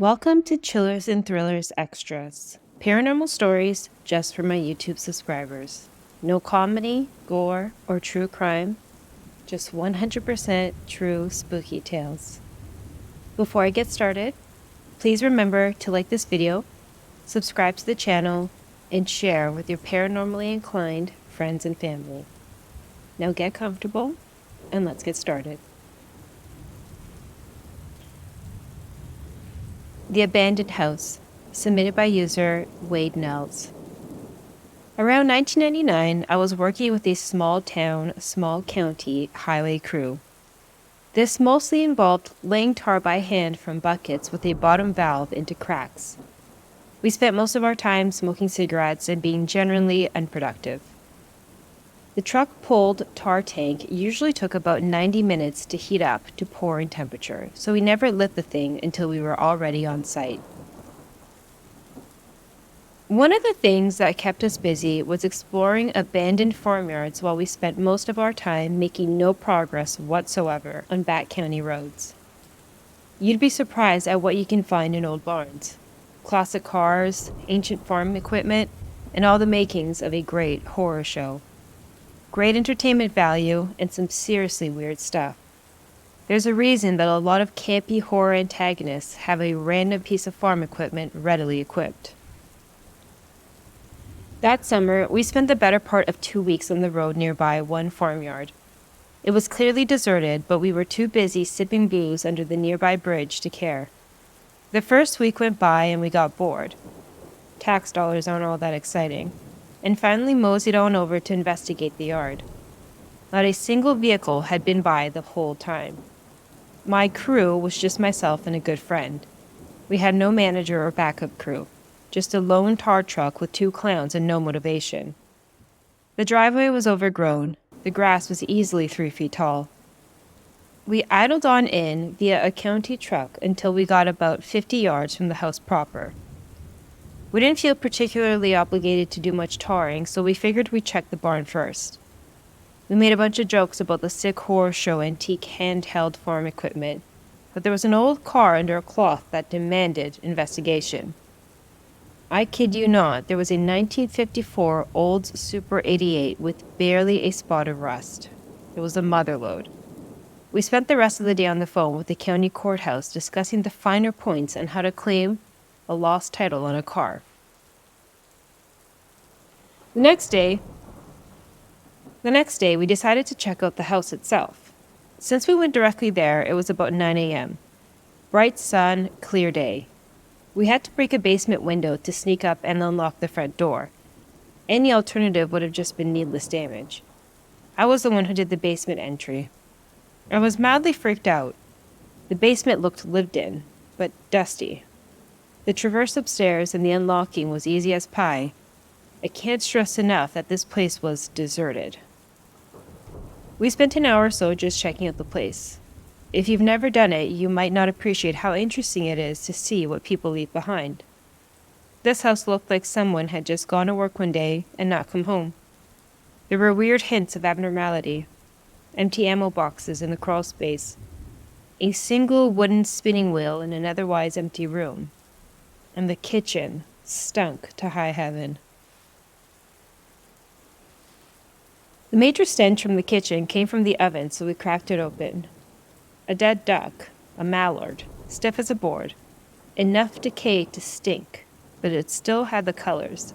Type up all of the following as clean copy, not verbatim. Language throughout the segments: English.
Welcome to Chillers and Thrillers Extras. Paranormal stories just for my YouTube subscribers. No comedy, gore, or true crime. Just 100% true spooky tales. Before I get started, please remember to like this video, subscribe to the channel, and share with your paranormally inclined friends and family. Now get comfortable and let's get started. The Abandoned House, submitted by user Wade Nels. Around 1999, I was working with a small town, small county highway crew. This mostly involved laying tar by hand from buckets with a bottom valve into cracks. We spent most of our time smoking cigarettes and being generally unproductive. The truck-pulled tar tank usually took about 90 minutes to heat up to pouring temperature, so we never lit the thing until we were already on site. One of the things that kept us busy was exploring abandoned farmyards while we spent most of our time making no progress whatsoever on back county roads. You'd be surprised at what you can find in old barns. Classic cars, ancient farm equipment, and all the makings of a great horror show. Great entertainment value, and some seriously weird stuff. There's a reason that a lot of campy horror antagonists have a random piece of farm equipment readily equipped. That summer, we spent the better part of 2 weeks on the road nearby one farmyard. It was clearly deserted, but we were too busy sipping booze under the nearby bridge to care. The first week went by and we got bored. Tax dollars aren't all that exciting. And finally moseyed on over to investigate the yard. Not a single vehicle had been by the whole time. My crew was just myself and a good friend. We had no manager or backup crew, just a lone tar truck with 2 clowns and no motivation. The driveway was overgrown. The grass was easily 3 feet tall. We idled on in via a county truck until we got about 50 yards from the house proper. We didn't feel particularly obligated to do much tarring, so we figured we'd check the barn first. We made a bunch of jokes about the sick horror show antique handheld farm equipment, but there was an old car under a cloth that demanded investigation. I kid you not, there was a 1954 old Super 88 with barely a spot of rust. It was a motherlode. We spent the rest of the day on the phone with the county courthouse discussing the finer points on how to claim a lost title on a car. The next day, we decided to check out the house itself. Since we went directly there, it was about 9 a.m. Bright sun, clear day. We had to break a basement window to sneak up and unlock the front door. Any alternative would have just been needless damage. I was the one who did the basement entry. I was mildly freaked out. The basement looked lived in, but dusty. The traverse upstairs and the unlocking was easy as pie. I can't stress enough that this place was deserted. We spent an hour or so just checking out the place. If you've never done it, you might not appreciate how interesting it is to see what people leave behind. This house looked like someone had just gone to work one day and not come home. There were weird hints of abnormality. Empty ammo boxes in the crawl space. A single wooden spinning wheel in an otherwise empty room. And the kitchen stunk to high heaven. The major stench from the kitchen came from the oven, so we cracked it open. A dead duck, a mallard, stiff as a board. Enough decay to stink, but it still had the colors.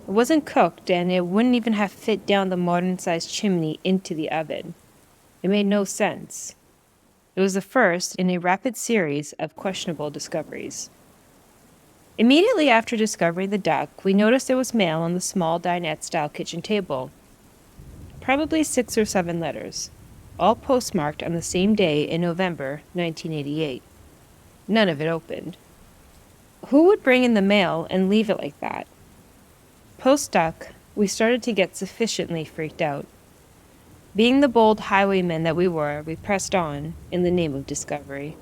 It wasn't cooked, and it wouldn't even have fit down the modern-sized chimney into the oven. It made no sense. It was the first in a rapid series of questionable discoveries. Immediately after discovering the duck, we noticed there was mail on the small dinette-style kitchen table. Probably 6 or 7 letters, all postmarked on the same day in November 1988. None of it opened. Who would bring in the mail and leave it like that? Post-duck, we started to get sufficiently freaked out. Being the bold highwaymen that we were, we pressed on in the name of discovery.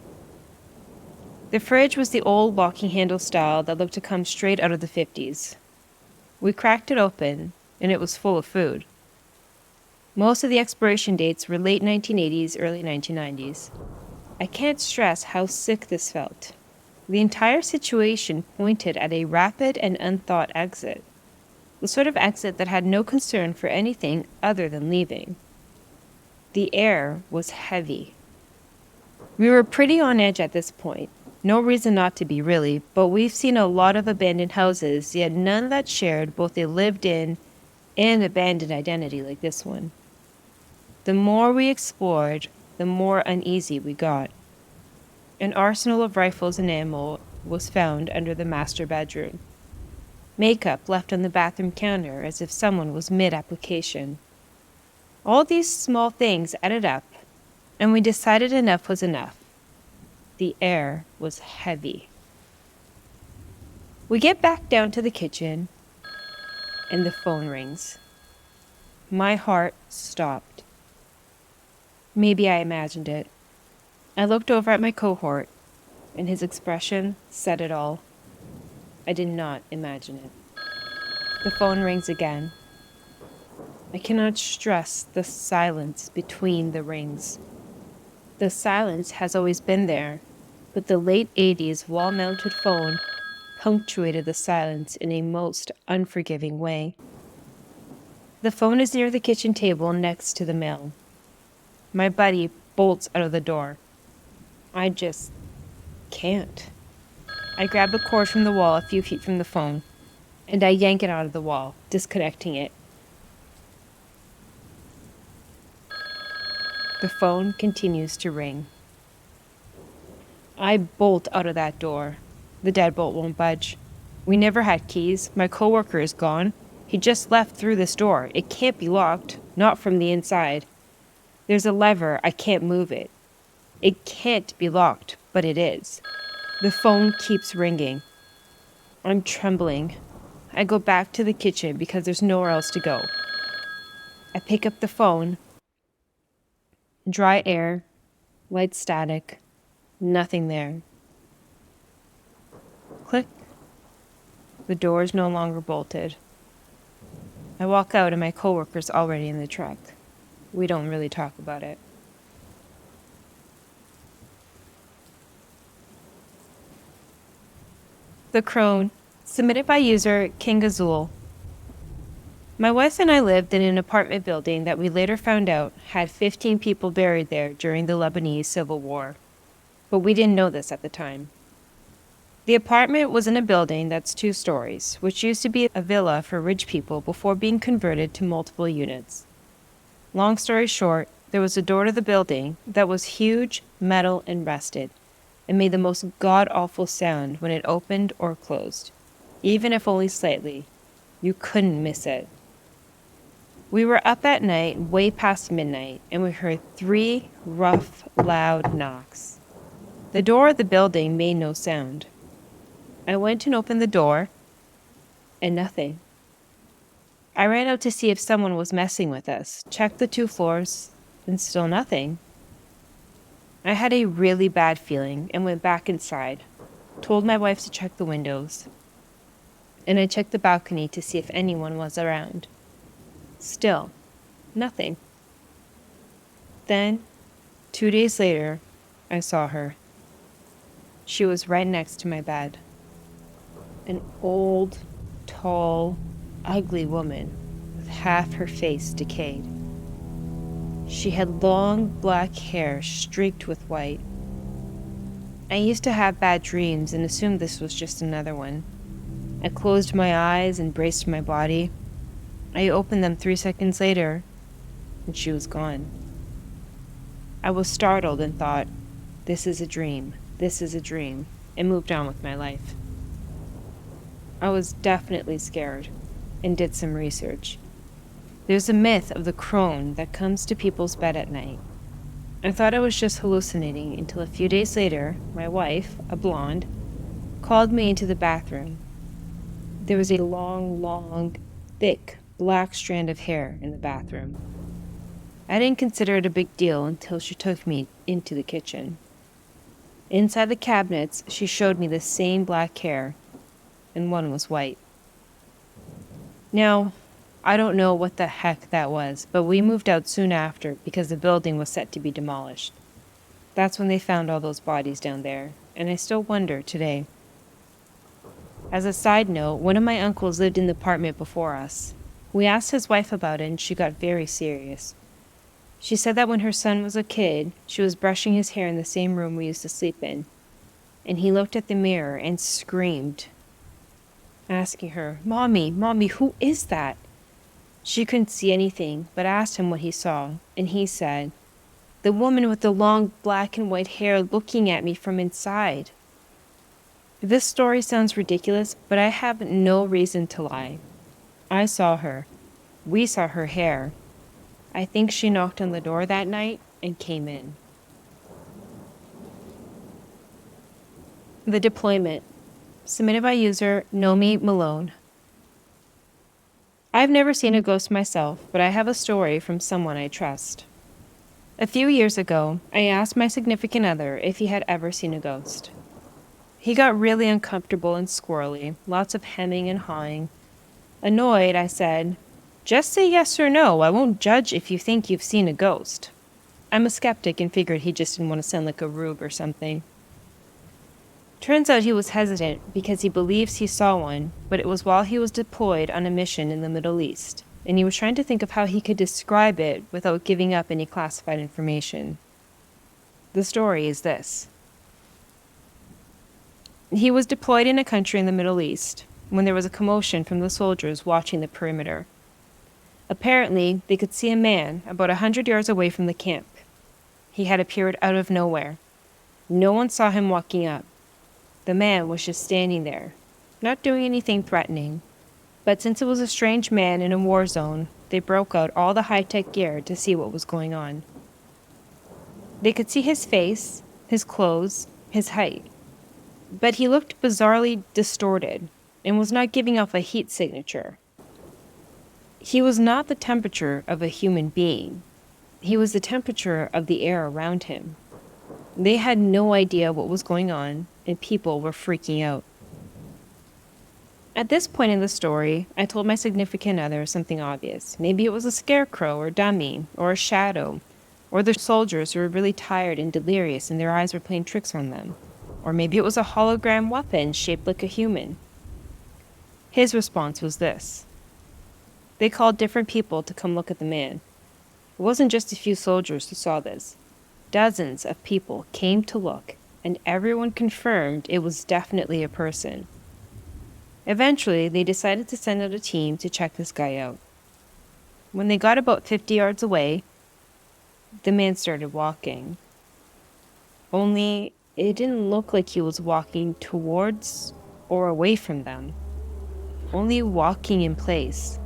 The fridge was the old locking handle style that looked to come straight out of the 50s. We cracked it open, and it was full of food. Most of the expiration dates were late 1980s, early 1990s. I can't stress how sick this felt. The entire situation pointed at a rapid and unthought exit, the sort of exit that had no concern for anything other than leaving. The air was heavy. We were pretty on edge at this point. No reason not to be, really, but we've seen a lot of abandoned houses, yet none that shared both a lived-in and abandoned identity like this one. The more we explored, the more uneasy we got. An arsenal of rifles and ammo was found under the master bedroom. Makeup left on the bathroom counter as if someone was mid-application. All these small things added up, and we decided enough was enough. The air was heavy. We get back down to the kitchen, and the phone rings. My heart stopped. Maybe I imagined it. I looked over at my cohort, and his expression said it all. I did not imagine it. The phone rings again. I cannot stress the silence between the rings. The silence has always been there, but the late 80s wall-mounted phone punctuated the silence in a most unforgiving way. The phone is near the kitchen table next to the mail. My buddy bolts out of the door. I just can't. I grab a cord from the wall a few feet from the phone, and I yank it out of the wall, disconnecting it. The phone continues to ring. I bolt out of that door. The deadbolt won't budge. We never had keys. My coworker is gone. He just left through this door. It can't be locked, not from the inside. There's a lever. I can't move it. It can't be locked, but it is. The phone keeps ringing. I'm trembling. I go back to the kitchen because there's nowhere else to go. I pick up the phone. Dry air, light static, nothing there. Click. The door is no longer bolted. I walk out and my coworker's already in the truck. We don't really talk about it. The Crone, submitted by user King Azul. My wife and I lived in an apartment building that we later found out had 15 people buried there during the Lebanese Civil War. But we didn't know this at the time. The apartment was in a building that's 2 stories, which used to be a villa for rich people before being converted to multiple units. Long story short, there was a door to the building that was huge, metal, and rusted, and made the most god-awful sound when it opened or closed. Even if only slightly, you couldn't miss it. We were up at night, way past midnight, and we heard 3 rough, loud knocks. The door of the building made no sound. I went and opened the door, and nothing. I ran out to see if someone was messing with us, checked the 2 floors, and still nothing. I had a really bad feeling and went back inside, told my wife to check the windows, and I checked the balcony to see if anyone was around. Still, nothing. Then, 2 days later, I saw her. She was right next to my bed. An old, tall, ugly woman with half her face decayed. She had long black hair streaked with white. I used to have bad dreams and assumed this was just another one. I closed my eyes and braced my body. I opened them 3 seconds later, and she was gone. I was startled and thought, this is a dream, and moved on with my life. I was definitely scared, and did some research. There's a myth of the crone that comes to people's bed at night. I thought I was just hallucinating until a few days later, my wife, a blonde, called me into the bathroom. There was a long, thick, black strand of hair in the bathroom. I didn't consider it a big deal until she took me into the kitchen. Inside the cabinets, she showed me the same black hair, and one was white. Now, I don't know what the heck that was, but we moved out soon after because the building was set to be demolished. That's when they found all those bodies down there, and I still wonder today. As a side note, one of my uncles lived in the apartment before us. We asked his wife about it, and she got very serious. She said that when her son was a kid, she was brushing his hair in the same room we used to sleep in, and he looked at the mirror and screamed, asking her, "Mommy, Mommy, who is that?" She couldn't see anything, but asked him what he saw, and he said, "The woman with the long black and white hair looking at me from inside." This story sounds ridiculous, but I have no reason to lie. I saw her. We saw her hair. I think she knocked on the door that night and came in. The Deployment, submitted by user Nomi Malone. I've never seen a ghost myself, but I have a story from someone I trust. A few years ago, I asked my significant other if he had ever seen a ghost. He got really uncomfortable and squirrely, lots of hemming and hawing. Annoyed, I said, "Just say yes or no. I won't judge if you think you've seen a ghost." I'm a skeptic and figured he just didn't want to sound like a rube or something. Turns out he was hesitant because he believes he saw one, but it was while he was deployed on a mission in the Middle East, and he was trying to think of how he could describe it without giving up any classified information. The story is this. He was deployed in a country in the Middle East when there was a commotion from the soldiers watching the perimeter. Apparently, they could see a man about 100 yards away from the camp. He had appeared out of nowhere. No one saw him walking up. The man was just standing there, not doing anything threatening. But since it was a strange man in a war zone, they broke out all the high-tech gear to see what was going on. They could see his face, his clothes, his height. But he looked bizarrely distorted and was not giving off a heat signature. He was not the temperature of a human being. He was the temperature of the air around him. They had no idea what was going on, and people were freaking out. At this point in the story, I told my significant other something obvious. Maybe it was a scarecrow or dummy or a shadow, or the soldiers who were really tired and delirious and their eyes were playing tricks on them. Or maybe it was a hologram weapon shaped like a human. His response was this. They called different people to come look at the man. It wasn't just a few soldiers who saw this. Dozens of people came to look, and everyone confirmed it was definitely a person. Eventually, they decided to send out a team to check this guy out. When they got about 50 yards away, the man started walking. Only it didn't look like he was walking towards or away from them, only walking in place.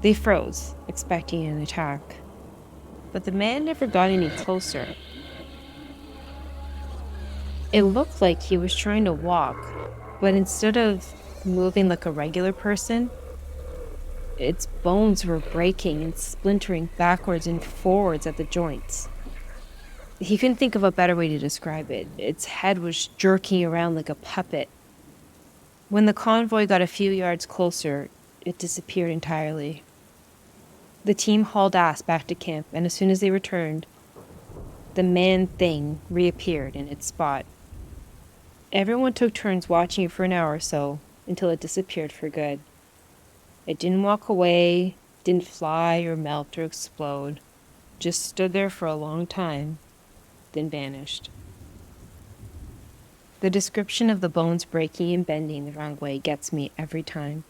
They froze, expecting an attack, but the man never got any closer. It looked like he was trying to walk, but instead of moving like a regular person, its bones were breaking and splintering backwards and forwards at the joints. He couldn't think of a better way to describe it. Its head was jerking around like a puppet. When the convoy got a few yards closer, it disappeared entirely. The team hauled ass back to camp, and as soon as they returned, the man-thing reappeared in its spot. Everyone took turns watching it for an hour or so, until it disappeared for good. It didn't walk away, didn't fly or melt or explode, just stood there for a long time, then vanished. The description of the bones breaking and bending the wrong way gets me every time.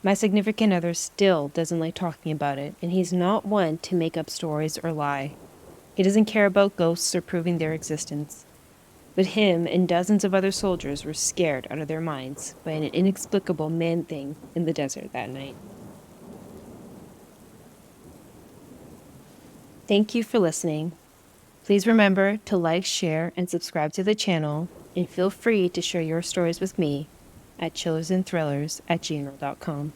My significant other still doesn't like talking about it, and he's not one to make up stories or lie. He doesn't care about ghosts or proving their existence. But him and dozens of other soldiers were scared out of their minds by an inexplicable man-thing in the desert that night. Thank you for listening. Please remember to like, share, and subscribe to the channel, and feel free to share your stories with me at chillersandthrillers@gmail.com.